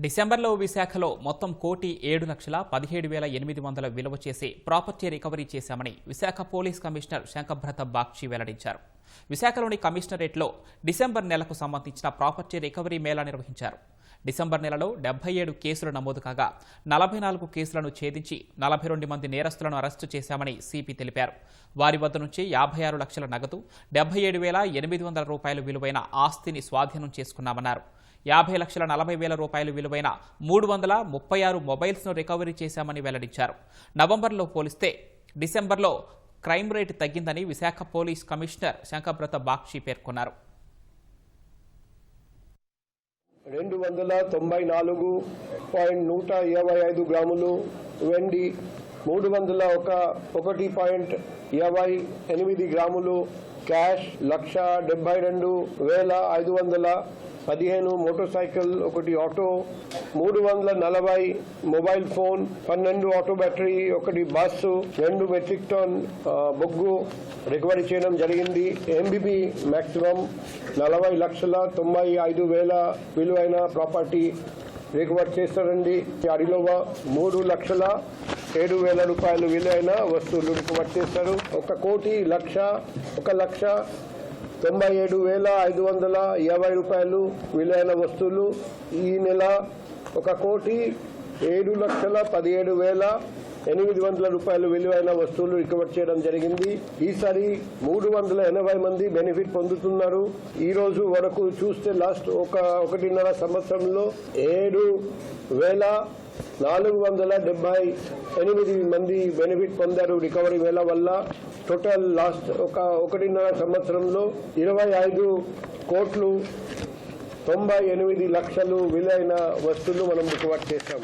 డిసెంబర్లో విశాఖలో మొత్తం 1,07,17,800 విలువ చేసి ప్రాపర్టీ రికవరీ చేశామని విశాఖ పోలీస్ కమిషనర్ శంకభ్రత బాగ్చి వెల్లడించారు. విశాఖలోని కమిషనరేట్లో డిసెంబర్ నెలకు సంబంధించిన ప్రాపర్టీ రికవరీ మేళా నిర్వహించారు. డిసెంబర్ నెలలో 77 కేసులు నమోదు కాగా 44 కేసులను ఛేదించి 42 మంది నేరస్తులను అరెస్టు చేశామని సిపి తెలిపారు. వారి వద్ద నుంచి 56 లక్షల నగదు, 77,800 రూపాయలు విలువైన ఆస్తిని స్వాధీనం చేసుకున్నామన్నారు. 50,40,000 రూపాయలు విలువైన 336 మొబైల్స్ను రికవరీ చేశామని వెల్లడించారు. నవంబర్లో పోలిస్తే డిసెంబర్లో క్రైమ్ రేటు తగ్గిందని విశాఖ పోలీస్ కమిషనర్ శంకభ్రత బాగ్చి పేర్కొన్నారు. 294.125 గ్రాములు వెండి, 301.28 గ్రాములు cash, 1,72,515 motor cycle, 1 auto, 340 mobile phone, 12 auto battery, 1 bus, 2 metric ton బొగ్గు రికవరీ చేయడం జరిగింది. ఎంబీబీ మ్యాక్సిమం 40,95,000 విలువైన ప్రాపర్టీ రికవర్ చేస్తారండి. అడిలోవా 3,07,000 రూపాయలు విలువైన వస్తువులు రికవర్ చేస్తారు. 1,97,550 రూపాయలు విలువైన వస్తువులు ఈ నెల 1,07,17,800 రూపాయలు విలువైన వస్తువులు రికవర్ చేయడం జరిగింది. ఈసారి 380 మంది బెనిఫిట్ పొందుతున్నారు. ఈ రోజు వరకు చూస్తే లాస్ట్ 1.5 సంవత్సరంలో 7,478 మంది బెనిఫిట్ పొందారు రికవరీ వేళ వల్ల. టోటల్ లాస్ట్ 1.5 సంవత్సరంలో 25,98,00,000 విలువైన వస్తువులు మనం రికవర్ చేశాం.